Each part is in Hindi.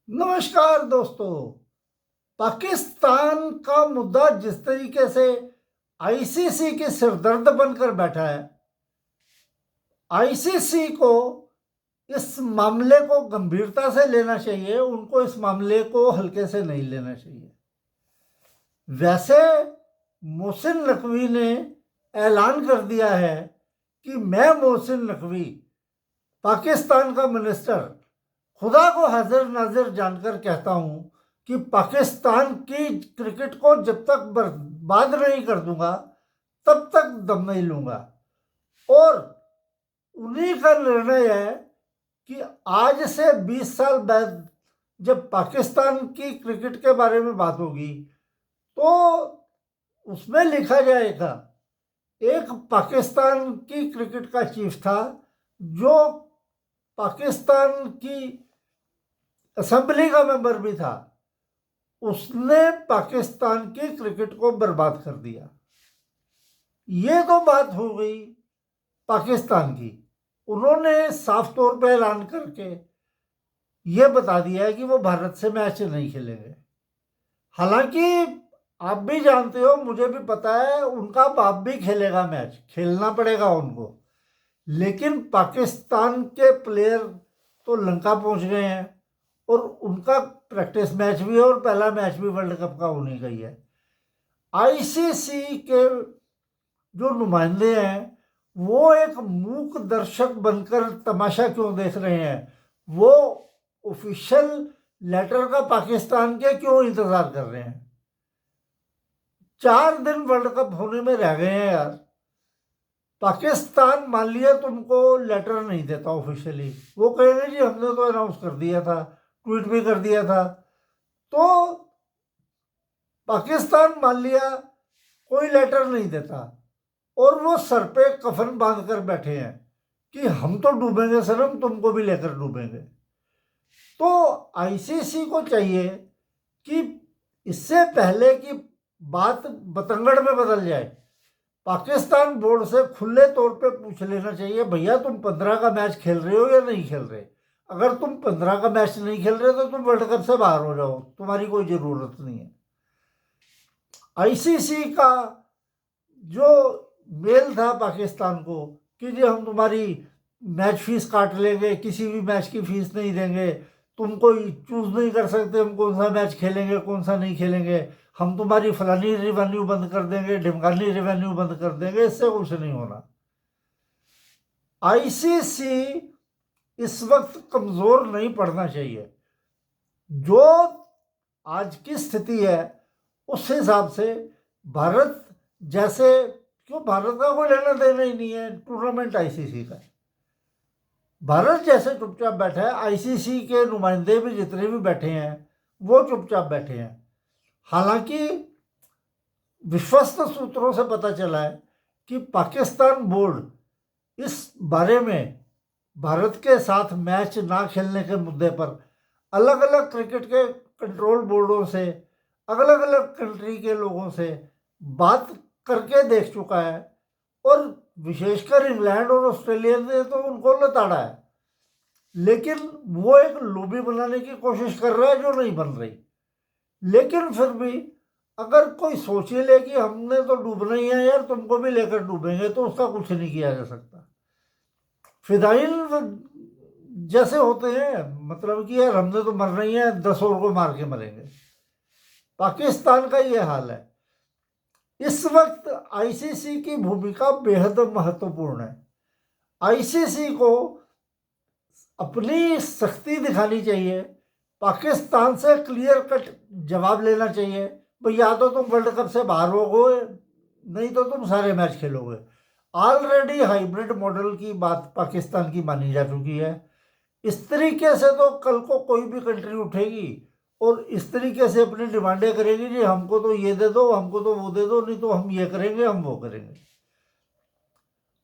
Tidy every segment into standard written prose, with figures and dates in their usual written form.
नमस्कार दोस्तों। पाकिस्तान का मुद्दा जिस तरीके से आईसीसी के सिरदर्द बनकर बैठा है, आईसीसी को इस मामले को गंभीरता से लेना चाहिए। उनको इस मामले को हल्के से नहीं लेना चाहिए। वैसे मोहसिन नकवी ने ऐलान कर दिया है कि मैं मोहसिन नकवी, पाकिस्तान का मिनिस्टर, खुदा को हाजिर नाजिर जानकर कहता हूं कि पाकिस्तान की क्रिकेट को जब तक बर्बाद नहीं कर दूंगा तब तक दम नहीं लूंगा। और उन्हीं का निर्णय है कि आज से 20 साल बाद जब पाकिस्तान की क्रिकेट के बारे में बात होगी तो उसमें लिखा जाएगा, एक पाकिस्तान की क्रिकेट का चीफ था जो पाकिस्तान की असेंबली का मेंबर भी था, उसने पाकिस्तान की क्रिकेट को बर्बाद कर दिया। ये तो बात हो गई पाकिस्तान की। उन्होंने साफ तौर पर ऐलान करके ये बता दिया है कि वो भारत से मैच नहीं खेलेंगे। हालांकि आप भी जानते हो, मुझे भी पता है, उनका बाप भी खेलेगा मैच, खेलना पड़ेगा उनको। लेकिन पाकिस्तान के प्लेयर तो लंका पहुंच गए हैं और उनका प्रैक्टिस मैच भी है और पहला मैच भी वर्ल्ड कप का उन्हीं का ही है। आईसीसी के जो नुमाइंदे हैं वो एक मूक दर्शक बनकर तमाशा क्यों देख रहे हैं? वो ऑफिशियल लेटर का पाकिस्तान के क्यों इंतजार कर रहे हैं? 4 दिन वर्ल्ड कप होने में रह गए हैं यार। पाकिस्तान मान लिया तुमको लेटर नहीं देता ऑफिशियली, वो कहेंगे जी हमने तो अनाउंस कर दिया था, ट्वीट भी कर दिया था। तो पाकिस्तान मान लिया कोई लेटर नहीं देता और वो सर पे कफन बांध कर बैठे हैं कि हम तो डूबेंगे सनम, तुमको भी लेकर डूबेंगे। तो आईसीसी को चाहिए कि इससे पहले कि बात बतंगड़ में बदल जाए, पाकिस्तान बोर्ड से खुले तौर पे पूछ लेना चाहिए, भैया तुम 15 का मैच खेल रहे हो या नहीं खेल रहे? अगर तुम 15 का मैच नहीं खेल रहे तो तुम वर्ल्ड कप से बाहर हो जाओ, तुम्हारी कोई ज़रूरत नहीं है। आईसीसी का जो मेल था पाकिस्तान को कि जी हम तुम्हारी मैच फीस काट लेंगे, किसी भी मैच की फीस नहीं देंगे, तुम कोई चूज नहीं कर सकते हम कौन सा मैच खेलेंगे कौन सा नहीं खेलेंगे, हम तुम्हारी फलानी रेवेन्यू बंद कर देंगे, ढिमकानी रेवेन्यू बंद कर देंगे, इससे कुछ नहीं होना। आईसीसी इस वक्त कमजोर नहीं पड़ना चाहिए। जो आज की स्थिति है उस हिसाब से भारत जैसे, क्यों भारत का कोई लेना देना ही नहीं है, टूर्नामेंट आईसीसी का है। भारत जैसे चुपचाप बैठा है, आईसीसी के नुमाइंदे भी जितने भी बैठे हैं वो चुपचाप बैठे हैं। हालांकि विश्वस्त सूत्रों से पता चला है कि पाकिस्तान बोर्ड इस बारे में भारत के साथ मैच ना खेलने के मुद्दे पर अलग अलग क्रिकेट के कंट्रोल बोर्डों से, अलग अलग कंट्री के लोगों से बात करके देख चुका है और विशेषकर इंग्लैंड और ऑस्ट्रेलिया ने तो उनको लताड़ा है। लेकिन वो एक लॉबी बनाने की कोशिश कर रहा है जो नहीं बन रही। लेकिन फिर भी अगर कोई सोच ही ले कि हमने तो डूबना ही है यार, तुमको भी लेकर डूबेंगे, तो उसका कुछ नहीं किया जा सकता। फिदाइल जैसे होते हैं, मतलब कि यार हमने तो मरना ही है, 10 और को मार के मरेंगे। पाकिस्तान का ये हाल है। इस वक्त आईसीसी की भूमिका बेहद महत्वपूर्ण है। आईसीसी को अपनी सख्ती दिखानी चाहिए, पाकिस्तान से क्लियर कट जवाब लेना चाहिए, भाई या तो तुम वर्ल्ड कप से बाहर होगे, नहीं तो तुम सारे मैच खेलोगे। ऑलरेडी हाइब्रिड मॉडल की बात पाकिस्तान की मानी जा चुकी है। इस तरीके से तो कल को कोई भी कंट्री उठेगी और इस तरीके से अपनी डिमांडें करेगी, जी हमको तो ये दे दो, हमको तो वो दे दो, नहीं तो हम ये करेंगे हम वो करेंगे।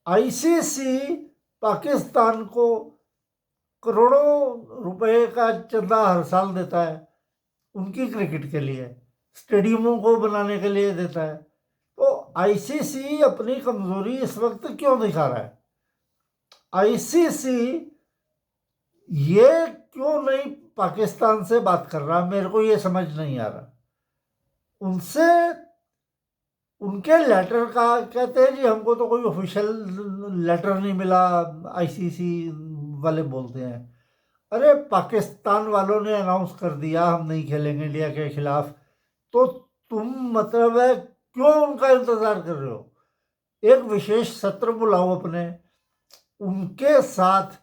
आईसीसी पाकिस्तान को करोड़ों रुपए का चंदा हर साल देता है उनकी क्रिकेट के लिए, स्टेडियमों को बनाने के लिए देता है। तो आईसीसी अपनी कमजोरी इस वक्त क्यों दिखा रहा है? आईसीसी ये क्यों नहीं पाकिस्तान से बात कर रहा, मेरे को ये समझ नहीं आ रहा। उनसे उनके लेटर का कहते हैं जी हमको तो कोई ऑफिशियल लेटर नहीं मिला, आईसीसी वाले बोलते हैं। अरे पाकिस्तान वालों ने अनाउंस कर दिया हम नहीं खेलेंगे इंडिया के खिलाफ, तो तुम मतलब है क्यों उनका इंतजार कर रहे हो? एक विशेष सत्र बुलाओ अपने, उनके साथ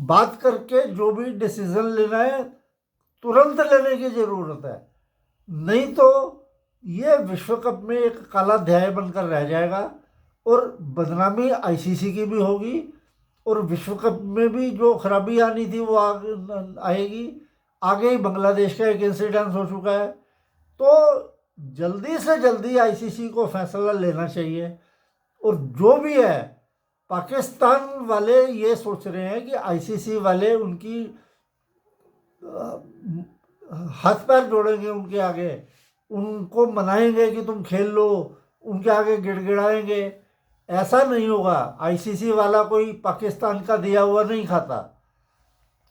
बात करके जो भी डिसीजन लेना है तुरंत लेने की जरूरत है। नहीं तो ये विश्व कप में एक काला अध्याय बनकर रह जाएगा और बदनामी आईसीसी की भी होगी और विश्व कप में भी जो खराबी आनी थी वो आएगी। आगे ही बांग्लादेश का एक इंसिडेंस हो चुका है। तो जल्दी से जल्दी आईसीसी को फैसला लेना चाहिए। और जो भी है, पाकिस्तान वाले ये सोच रहे हैं कि आईसीसी वाले उनकी हाथ पैर जोड़ेंगे उनके आगे, उनको मनाएंगे कि तुम खेल लो, उनके आगे गिड़गिड़ाएंगे। ऐसा नहीं होगा। आईसीसी वाला कोई पाकिस्तान का दिया हुआ नहीं खाता।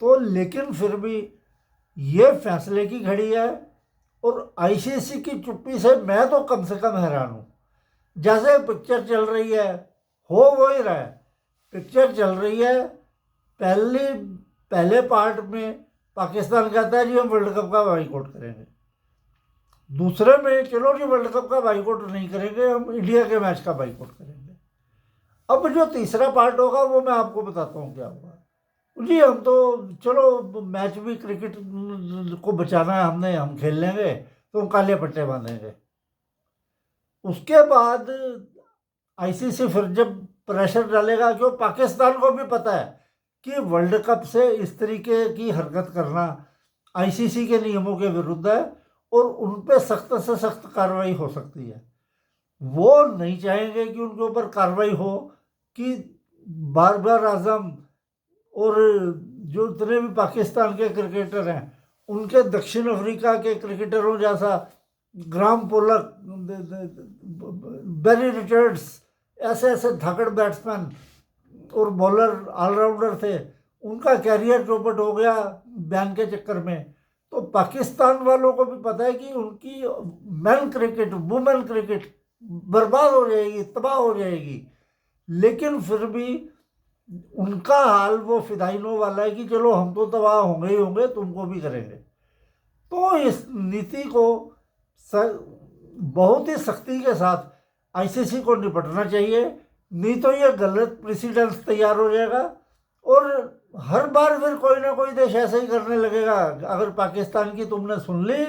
तो लेकिन फिर भी ये फैसले की घड़ी है और आईसीसी की चुप्पी से मैं तो कम से कम हैरान हूँ। जैसे पिक्चर चल रही है, हो वो ही रहा है। पिक्चर चल रही है, पहले पार्ट में पाकिस्तान कहता है जी हम वर्ल्ड कप का बाइकआउट करेंगे, दूसरे में चलो जी वर्ल्ड कप का बाइकआउट नहीं करेंगे, हम इंडिया के मैच का बाइकआउट करेंगे। अब जो तीसरा पार्ट होगा वो मैं आपको बताता हूँ क्या होगा। जी हम तो चलो मैच भी क्रिकेट को बचाना है हमने, हम खेल लेंगे, तो हम काले पट्टे बांधेंगे। उसके बाद आईसीसी फिर जब प्रेशर डालेगा, क्यों पाकिस्तान को भी पता है कि वर्ल्ड कप से इस तरीके की हरकत करना आईसीसी के नियमों के विरुद्ध है और उन पर सख्त से सख्त कार्रवाई हो सकती है। वो नहीं चाहेंगे कि उनके ऊपर कार्रवाई हो कि बाबर आजम और जो इतने भी पाकिस्तान के क्रिकेटर हैं उनके दक्षिण अफ्रीका के क्रिकेटरों जैसा ग्राम पोलक, बेरी रिचर्ड्स, ऐसे ऐसे धाकड़ बैट्समैन और बॉलर ऑलराउंडर थे, उनका कैरियर चौपट हो गया बैन के चक्कर में। तो पाकिस्तान वालों को भी पता है कि उनकी मैन क्रिकेट, वुमेन क्रिकेट बर्बाद हो जाएगी, तबाह हो जाएगी। लेकिन फिर भी उनका हाल वो फिदाइनों वाला है कि चलो हम तो तबाह होंगे ही होंगे, तुमको भी करेंगे। तो इस नीति को बहुत ही सख्ती के साथ आईसीसी को निपटना चाहिए, नहीं तो ये गलत प्रेसिडेंस तैयार हो जाएगा और हर बार फिर कोई ना कोई देश ऐसे ही करने लगेगा। अगर पाकिस्तान की तुमने सुन ली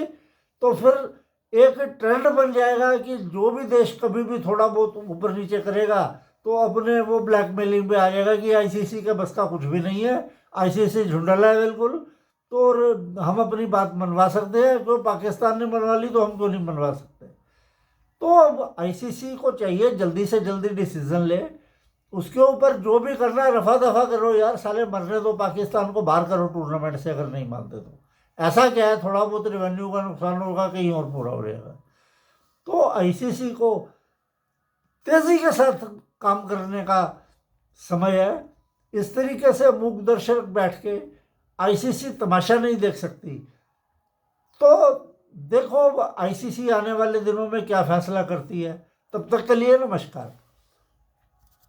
तो फिर एक ट्रेंड बन जाएगा कि जो भी देश कभी भी थोड़ा बहुत ऊपर नीचे करेगा तो अपने वो ब्लैकमेलिंग पे आ जाएगा कि आईसीसी के बस का कुछ भी नहीं है, आईसीसी झुंडला है बिल्कुल, तो और हम अपनी बात मनवा सकते हैं, तो पाकिस्तान ने मनवा ली तो हम क्यों नहीं मनवा सकते। तो अब आईसीसी को चाहिए जल्दी से जल्दी डिसीजन ले, उसके ऊपर जो भी करना है रफा दफा करो यार, साले मरने दो, पाकिस्तान को बाहर करो टूर्नामेंट से अगर नहीं मानते तो। ऐसा क्या है, थोड़ा बहुत रेवेन्यू का नुकसान होगा, कहीं और पूरा हो जाएगा। तो आईसीसी को तेजी के साथ काम करने का समय है। इस तरीके से मूक दर्शक बैठ के आईसीसी तमाशा नहीं देख सकती। तो देखो आईसीसी आने वाले दिनों में क्या फैसला करती है। तब तक के लिए नमस्कार।